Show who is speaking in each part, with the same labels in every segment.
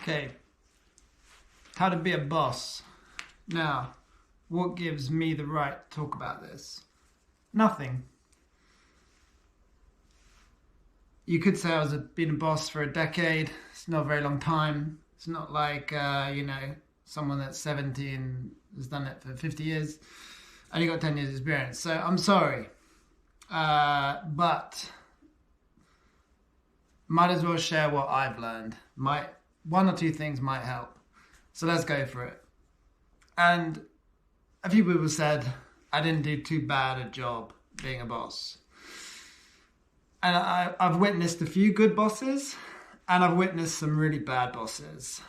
Speaker 1: Okay, how to be a boss. Now, what gives me the right to talk about this? Nothing. You could say I've been a boss for a decade. It's not a very long time. It's not like, someone that's 70 and has done it for 50 years. Only got 10 years experience. So I'm sorry. But might as well share what I've learned. One or two things might help. So let's go for it. And a few people said I didn't do too bad a job being a boss. And I've witnessed a few good bosses and I've witnessed some really bad bosses.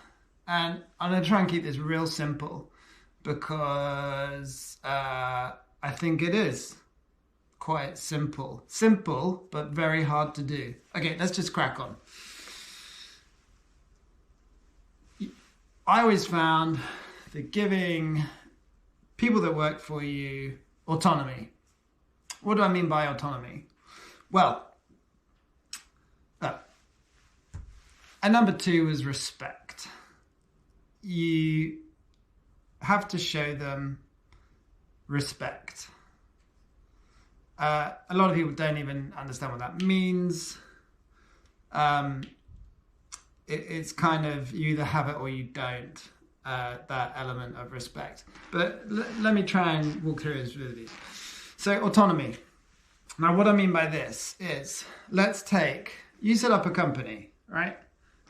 Speaker 1: And I'm going to try and keep this real simple because I think it is quite simple. Simple, but very hard to do. Okay, let's just crack on. I always found that giving people that work for you autonomy. What do I mean by autonomy? Well, and number two is respect. You have to show them respect. A lot of people don't even understand what that means. It's kind of you either have it or you don't, that element of respect. But let me try and walk through this with you. So autonomy. Now what I mean by this is, you set up a company, right?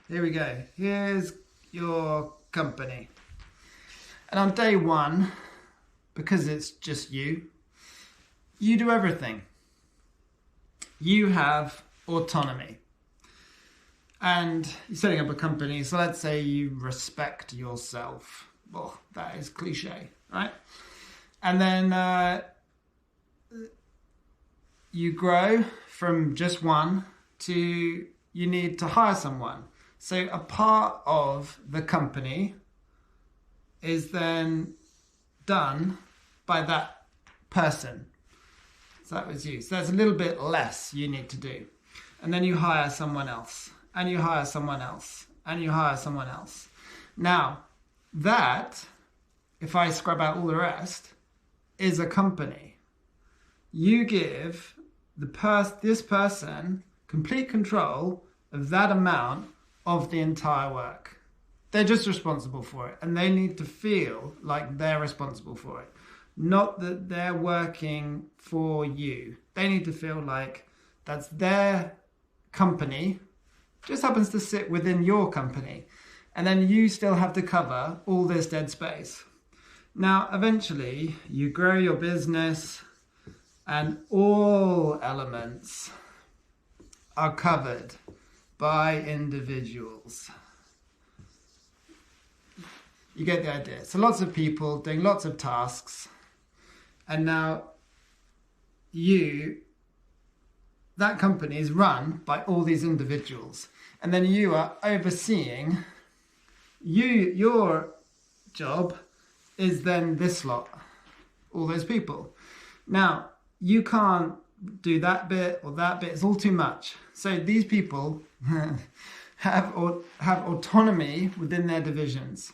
Speaker 1: Here we go. Here's your company. And on day one, because it's just you do everything. You have autonomy. And you're setting up a company, so let's say you respect yourself. Well, that is cliche, right? And then you grow from just one to you need to hire someone. So a part of the company is then done by that person. So that was you. So there's a little bit less you need to do. And then you hire someone else. And you hire someone else. And you hire someone else. Now, that, if I scrub out all the rest, is a company. You give this person complete control of that amount of the entire work. They're just responsible for it. And they need to feel like they're responsible for it. Not that they're working for you. They need to feel like that's their company, just happens to sit within your company. And then you still have to cover all this dead space. Now, eventually, you grow your business and all elements are covered by individuals. You get the idea. So lots of people doing lots of tasks. And now that company is run by all these individuals. And then you are overseeing, your job is then this lot, all those people. Now, you can't do that bit or that bit, it's all too much. So these people have autonomy within their divisions.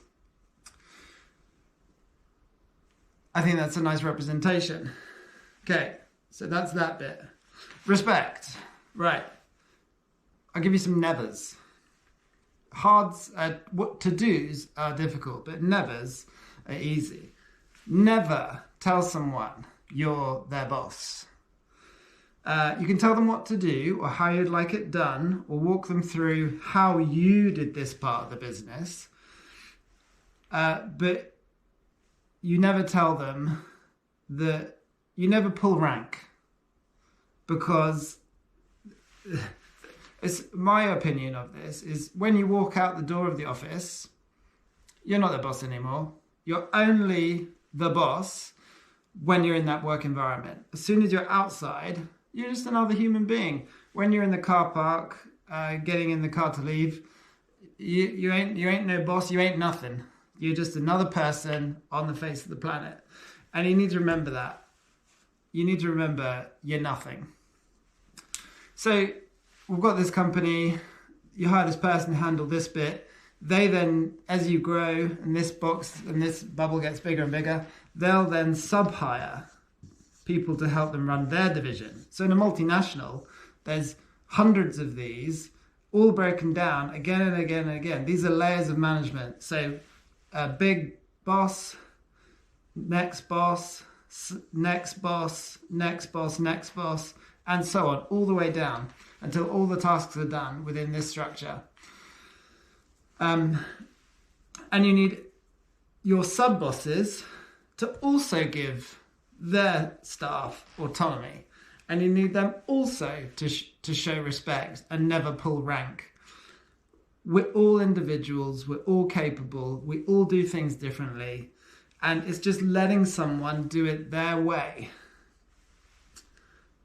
Speaker 1: I think that's a nice representation. Okay, so that's that bit. Respect. Right. I'll give you some nevers. What to-dos are difficult, but nevers are easy. Never tell someone you're their boss. You can tell them what to do or how you'd like it done or walk them through how you did this part of the business. But you never tell them that you never pull rank. Because it's my opinion of this is when you walk out the door of the office, you're not the boss anymore. You're only the boss when you're in that work environment. As soon as you're outside, you're just another human being. When you're in the car park, getting in the car to leave, you ain't no boss, you ain't nothing. You're just another person on the face of the planet. And you need to remember that. You need to remember you're nothing. So we've got this company, you hire this person to handle this bit. They then, as you grow and this box and this bubble gets bigger and bigger, they'll then sub-hire people to help them run their division. So in a multinational, there's hundreds of these, all broken down again and again and again. These are layers of management. So a big boss, next boss, next boss, next boss, next boss, and so on, all the way down until all the tasks are done within this structure. And you need your sub-bosses to also give their staff autonomy. And you need them also to show respect and never pull rank. We're all individuals, we're all capable, we all do things differently. And it's just letting someone do it their way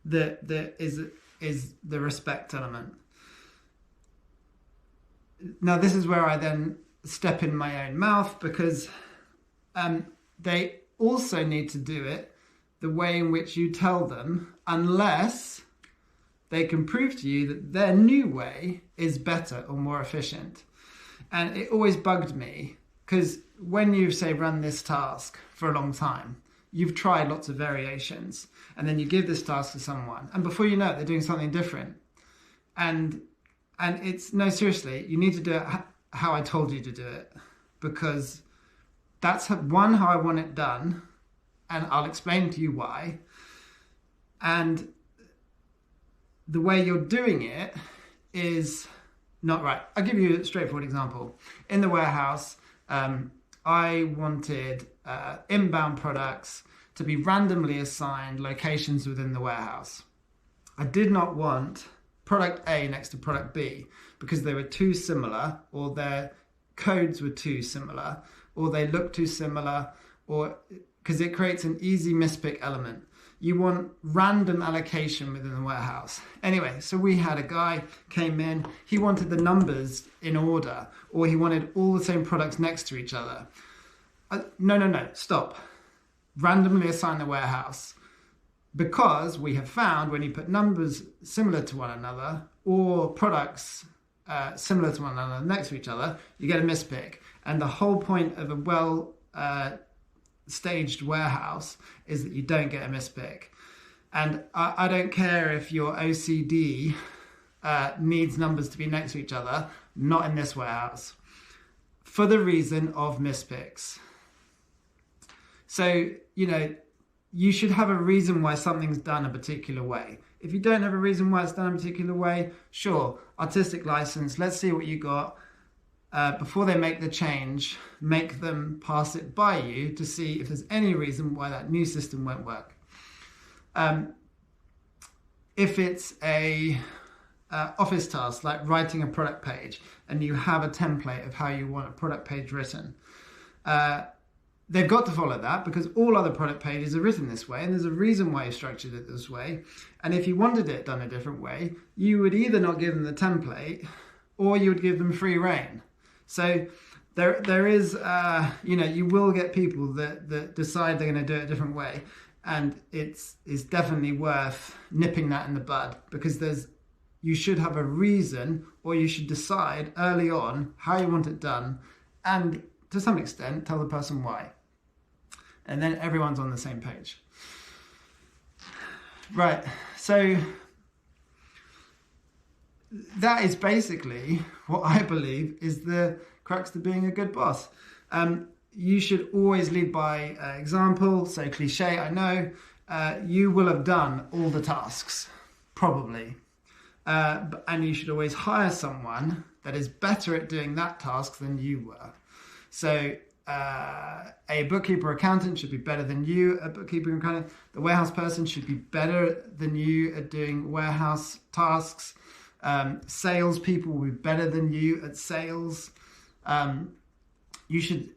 Speaker 1: that is the respect element. Now, this is where I then step in my own mouth, because they also need to do it the way in which you tell them, unless they can prove to you that their new way is better or more efficient. And it always bugged me, because when you say run this task for a long time, you've tried lots of variations, and then you give this task to someone, and before you know it, they're doing something different. And it's, no, seriously, you need to do it how I told you to do it, because that's how I want it done, and I'll explain to you why. And the way you're doing it is not right. I'll give you a straightforward example. In the warehouse, I wanted inbound products to be randomly assigned locations within the warehouse. I did not want product A next to product B because they were too similar, or their codes were too similar, or they look too similar, or because it creates an easy mispick element. You want random allocation within the warehouse. Anyway, so we had a guy came in, he wanted the numbers in order, or he wanted all the same products next to each other. No, stop. Randomly assign the warehouse. Because we have found when you put numbers similar to one another, or products similar to one another next to each other, you get a mispick. And the whole point of a well staged warehouse is that you don't get a mispick. And I don't care if your OCD needs numbers to be next to each other, not in this warehouse, for the reason of mispicks. So, you should have a reason why something's done a particular way. If you don't have a reason why it's done a particular way, sure, artistic license, let's see what you got. Before they make the change, make them pass it by you to see if there's any reason why that new system won't work. If it's a office task, like writing a product page, and you have a template of how you want a product page written, they've got to follow that, because all other product pages are written this way, and there's a reason why you structured it this way. And if you wanted it done a different way, you would either not give them the template, or you would give them free rein. So there is, you will get people that decide they're going to do it a different way. And it's definitely worth nipping that in the bud, because you should have a reason, or you should decide early on how you want it done, and to some extent tell the person why. And then everyone's on the same page. Right, so that is basically what I believe is the crux to being a good boss. You should always lead by example. So cliche, I know. You will have done all the tasks, probably. And you should always hire someone that is better at doing that task than you were. So a bookkeeper or accountant should be better than you at bookkeeping or accounting. The warehouse person should be better than you at doing warehouse tasks. Sales people will be better than you at sales. You should.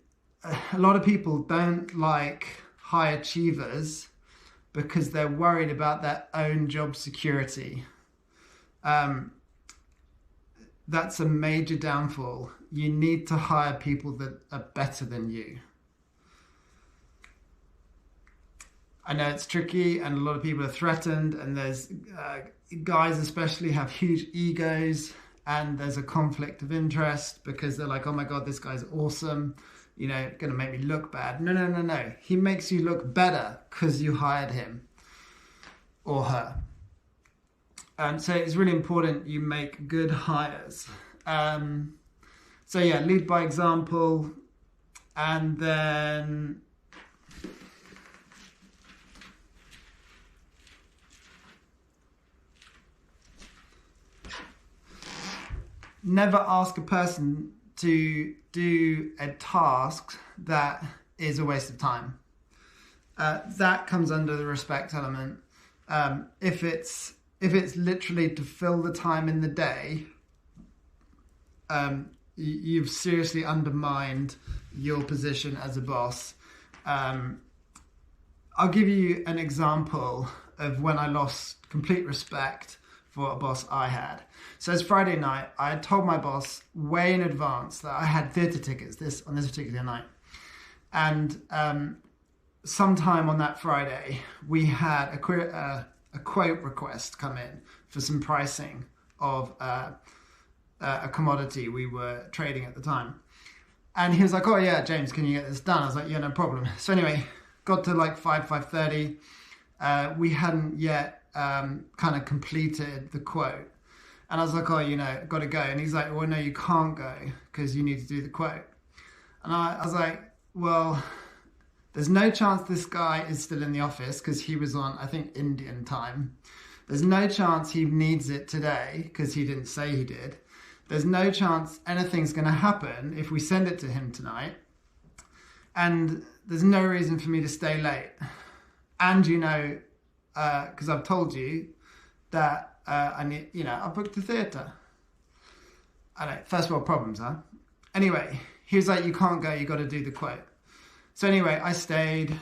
Speaker 1: A lot of people don't like high achievers because they're worried about their own job security. That's a major downfall. You need to hire people that are better than you. I know it's tricky, and a lot of people are threatened, and there's guys especially have huge egos, and there's a conflict of interest because they're like, oh my God, this guy's awesome, you know, going to make me look bad. No, no, no, no. He makes you look better because you hired him or her. So it's really important you make good hires. So yeah, lead by example, and then never ask a person to do a task that is a waste of time. That comes under the respect element. If it's literally to fill the time in the day, you've seriously undermined your position as a boss. I'll give you an example of when I lost complete respect for a boss I had. So it's Friday night. I had told my boss way in advance that I had theatre tickets on this particular night. And sometime on that Friday, we had a quote request come in for some pricing of a commodity we were trading at the time. And he was like, oh yeah, James, can you get this done? I was like, yeah, no problem. So anyway, got to like 5:30. We hadn't yet kind of completed the quote. And I was like, oh, you know, got to go. And he's like, well, no, you can't go because you need to do the quote. And I was like, well, there's no chance this guy is still in the office because he was on, I think, Indian time. There's no chance he needs it today because he didn't say he did. There's no chance anything's going to happen if we send it to him tonight. And there's no reason for me to stay late. And, you know, because I've told you that I need, you know, I booked the theatre. I know, first world problems, huh? Anyway, he was like, you can't go, you got to do the quote. So anyway, I stayed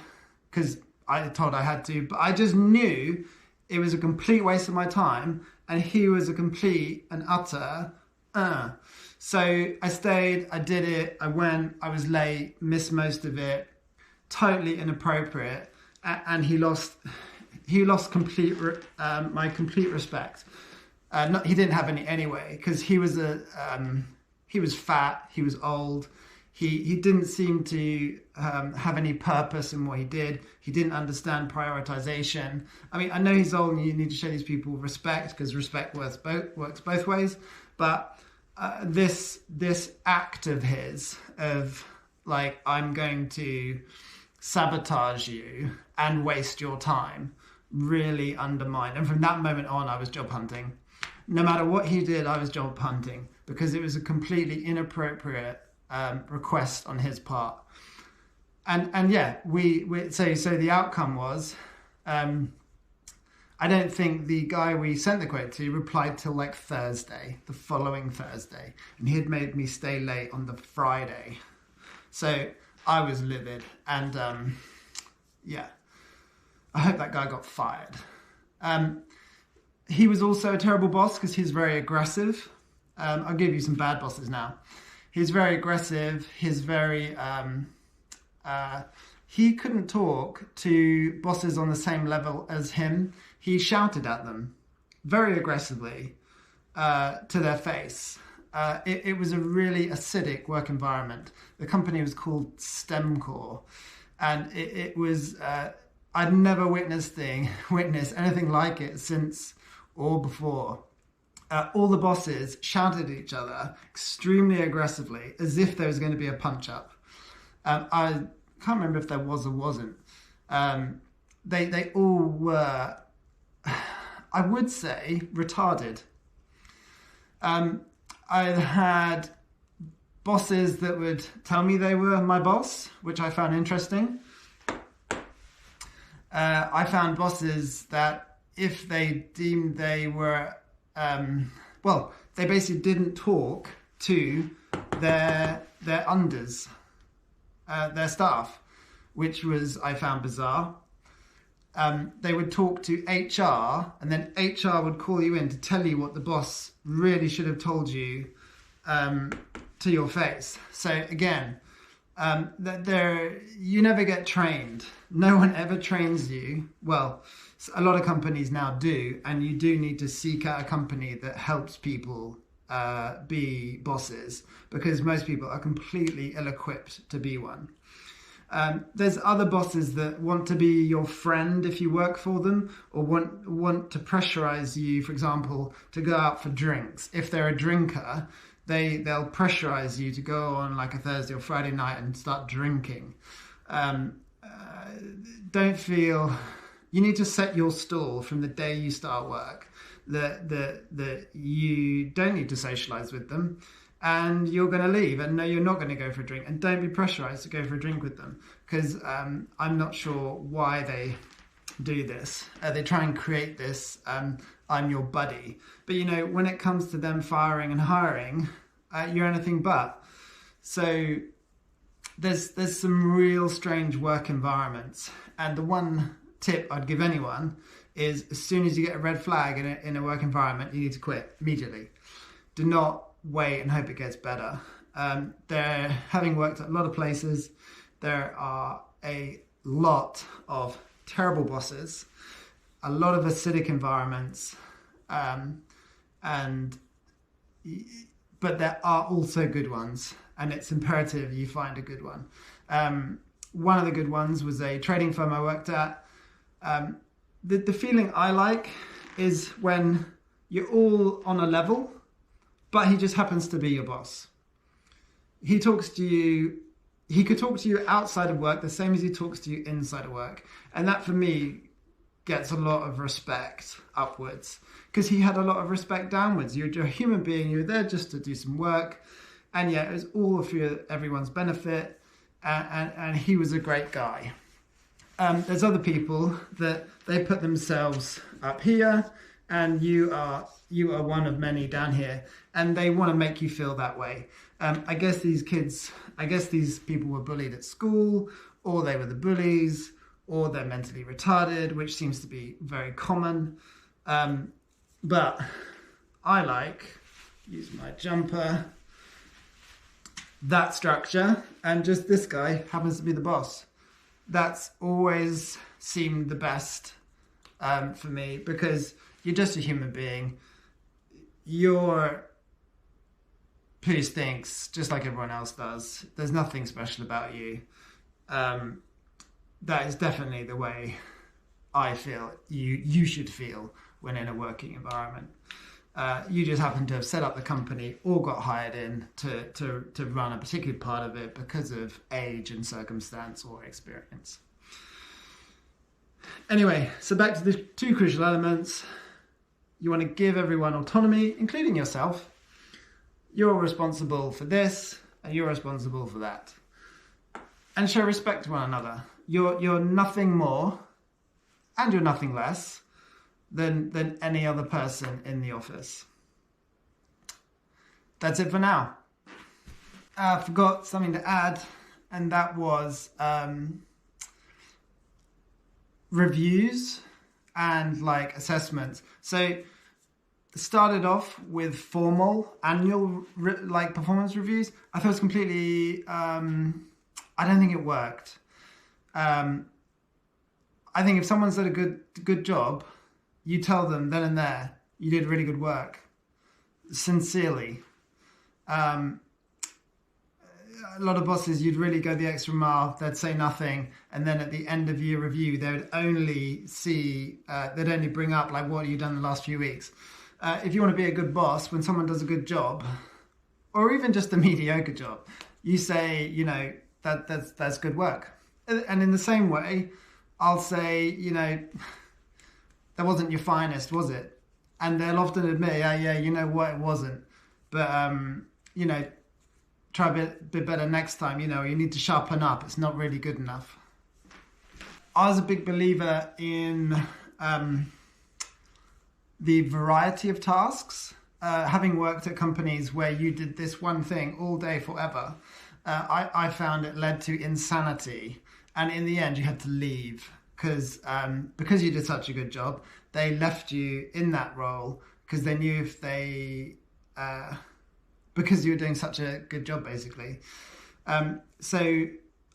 Speaker 1: because I told I had to, but I just knew it was a complete waste of my time and he was a complete and utter So I stayed, I did it, I went, I was late, missed most of it, totally inappropriate, and he lost my complete respect. He didn't have any anyway, because he was fat, he was old, he didn't seem to have any purpose in what he did. He didn't understand prioritization. I mean, I know he's old and you need to show these people respect because respect works both ways. But this act of his, of like, I'm going to sabotage you and waste your time, really undermined. And from that moment on, I was job hunting. No matter what he did, I was job hunting because it was a completely inappropriate request on his part. And yeah, so the outcome was, I don't think the guy we sent the quote to replied till like Thursday, the following Thursday, and he had made me stay late on the Friday. So I was livid, and yeah, I hope that guy got fired. He was also a terrible boss because he's very aggressive. I'll give you some bad bosses now. He's very aggressive. He's very... he couldn't talk to bosses on the same level as him. He shouted at them very aggressively to their face. It was a really acidic work environment. The company was called STEMcore, and it was... I'd never witnessed anything like it since or before. All the bosses shouted at each other extremely aggressively, as if there was going to be a punch-up. I can't remember if there was or wasn't. They all were, I would say, retarded. I had bosses that would tell me they were my boss, which I found interesting. I found bosses that if they deemed they were... they basically didn't talk to their unders, their staff, which was, I found bizarre. They would talk to HR, and then HR would call you in to tell you what the boss really should have told you to your face. So again, you never get trained. No one ever trains you. Well, a lot of companies now do, and you do need to seek out a company that helps people be bosses, because most people are completely ill-equipped to be one. There's other bosses that want to be your friend if you work for them, or want to pressurize you, for example, to go out for drinks. If they're a drinker, they'll pressurize you to go on like a Thursday or Friday night and start drinking. Don't feel you need to set your stall from the day you start work that you don't need to socialize with them, and you're going to leave, and no, you're not going to go for a drink, and don't be pressurized to go for a drink with them, because I'm not sure why they do this. They try and create this I'm your buddy, but when it comes to them firing and hiring, you're anything but. So there's some real strange work environments, and the one tip I'd give anyone is, as soon as you get a red flag in a work environment, you need to quit immediately. Do not wait and hope it gets better. Having worked at a lot of places, there are a lot of terrible bosses, a lot of acidic environments, but there are also good ones, and it's imperative you find a good one. One of the good ones was a trading firm I worked at. The feeling I like is when you're all on a level, but he just happens to be your boss. He talks to you, he could talk to you outside of work the same as he talks to you inside of work. And that for me gets a lot of respect upwards, because he had a lot of respect downwards. You're a human being, you're there just to do some work, and yet it was all for everyone's benefit, and he was a great guy. There's other people that they put themselves up here, and you are one of many down here, and they want to make you feel that way. I guess these people were bullied at school, or they were the bullies, or they're mentally retarded, which seems to be very common. But I use my jumper, that structure, and just this guy happens to be the boss. That's always seemed the best for me, because you're just a human being. Your poo stinks just like everyone else does. There's nothing special about you. That is definitely the way I feel you should feel when in a working environment. You just happen to have set up the company or got hired in to run a particular part of it because of age and circumstance or experience. Anyway, so back to the two crucial elements. You want to give everyone autonomy, including yourself. You're responsible for this, and you're responsible for that. And show respect to one another. You're nothing more, and you're nothing less than any other person in the office. That's it for now. I forgot something to add, and that was reviews and assessments. So started off with formal annual performance reviews. I thought it was completely I don't think it worked. I think if someone's done a good job, you tell them then and there, you did really good work, sincerely. A lot of bosses, you'd really go the extra mile, they'd say nothing, and then at the end of year review, they'd only bring up what have you done the last few weeks. If you want to be a good boss, when someone does a good job, or even just a mediocre job, you say, that's good work. And in the same way, I'll say, that wasn't your finest, was it? And they'll often admit, yeah, you know what, it wasn't. But, try a bit better next time, you need to sharpen up. It's not really good enough. I was a big believer in the variety of tasks. Having worked at companies where you did this one thing all day forever, I found it led to insanity. And in the end, you had to leave because you did such a good job. They left you in that role because they knew because you were doing such a good job, basically. So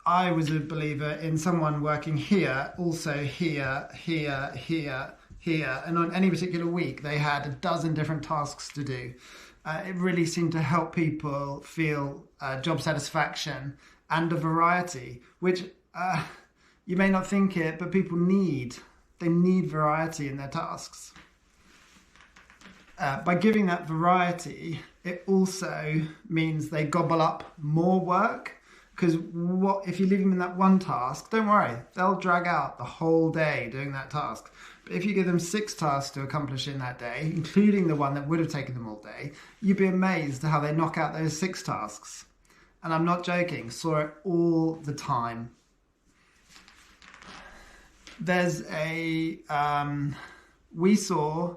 Speaker 1: I was a believer in someone working here, also here, here, here, here. And on any particular week, they had a dozen different tasks to do. It really seemed to help people feel job satisfaction and a variety, which you may not think it, but people need. They need variety in their tasks. By giving that variety, it also means they gobble up more work. Because if you leave them in that one task, don't worry, they'll drag out the whole day doing that task. But if you give them 6 tasks to accomplish in that day, including the one that would have taken them all day, you'd be amazed at how they knock out those 6 tasks. And I'm not joking, saw it all the time. We saw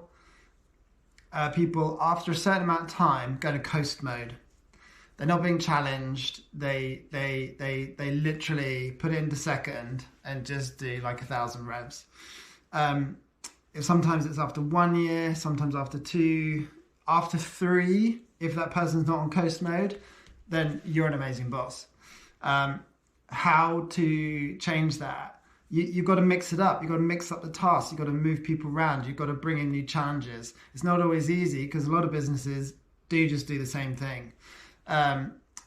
Speaker 1: people after a certain amount of time go to coast mode. They're not being challenged. They literally put it into second and just do like 1,000 revs. Sometimes it's after 1 year, sometimes after 2, after 3. If that person's not on coast mode, then you're an amazing boss. How to change that? You've got to mix it up. You've got to mix up the tasks. You've got to move people around. You've got to bring in new challenges. It's not always easy because a lot of businesses do just do the same thing.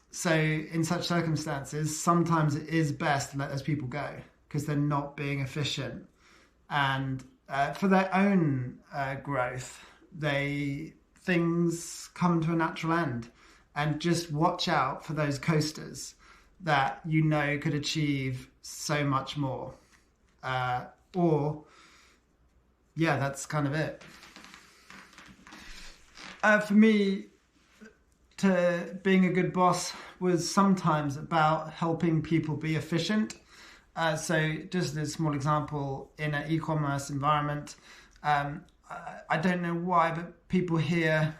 Speaker 1: So in such circumstances, sometimes it is best to let those people go because they're not being efficient. And for their own growth, things come to a natural end. And just watch out for those coasters that you know could achieve so much more. That's kind of it. For me, being a good boss was sometimes about helping people be efficient. So just a small example, in an e-commerce environment, I don't know why, but people here,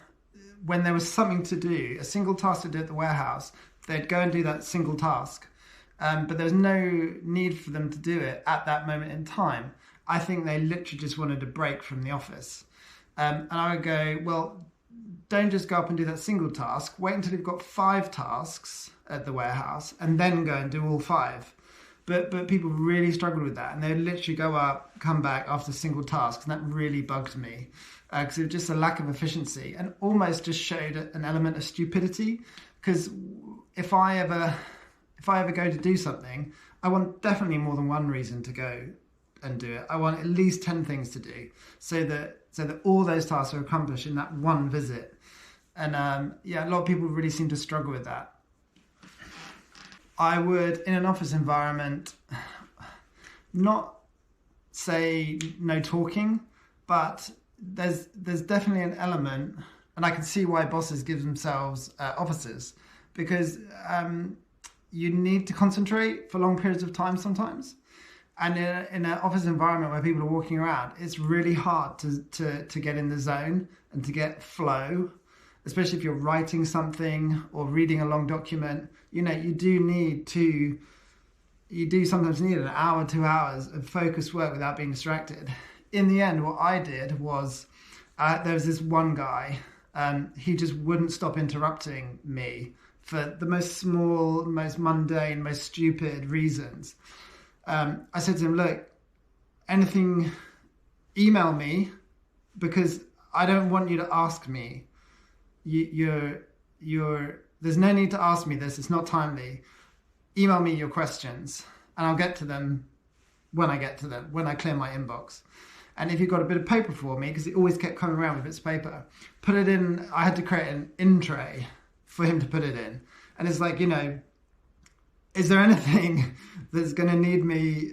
Speaker 1: when there was something to do, a single task to do at the warehouse, they'd go and do that single task. But there's no need for them to do it at that moment in time. I think they literally just wanted a break from the office. And I would go, well, don't just go up and do that single task. Wait until you've got 5 tasks at the warehouse and then go and do all 5. But people really struggled with that. And they'd literally go up, come back after single tasks. And that really bugged me because it was just a lack of efficiency and almost just showed an element of stupidity. Because if I ever go to do something, I want definitely more than one reason to go and do it. I want at least 10 things to do so that all those tasks are accomplished in that one visit. And a lot of people really seem to struggle with that. I would, in an office environment, not say no talking, but there's definitely an element, and I can see why bosses give themselves offices, because you need to concentrate for long periods of time sometimes. And in an office environment where people are walking around, it's really hard to get in the zone and to get flow, especially if you're writing something or reading a long document. You do sometimes need an hour, 2 hours of focused work without being distracted. In the end, what I did was, there was this one guy, he just wouldn't stop interrupting me for the most small, most mundane, most stupid reasons. I said to him, look, anything, email me, because I don't want you to ask me. There's no need to ask me this. It's not timely. Email me your questions and I'll get to them when I get to them, when I clear my inbox. And if you've got a bit of paper for me, because he always kept coming around with bits of paper, put it in. I had to create an in tray for him to put it in. And it's like, is there anything that's going to need me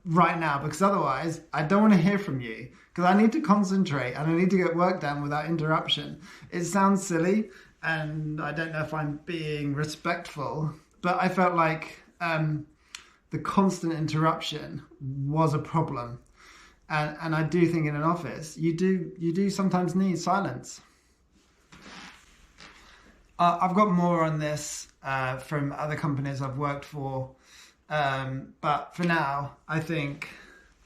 Speaker 1: right now? Because otherwise, I don't want to hear from you because I need to concentrate and I need to get work done without interruption. It sounds silly and I don't know if I'm being respectful, but I felt like the constant interruption was a problem. And I do think in an office, you do sometimes need silence. I've got more on this from other companies I've worked for. But for now, I think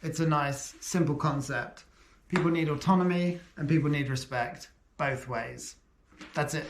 Speaker 1: it's a nice, simple concept. People need autonomy and people need respect, both ways. That's it.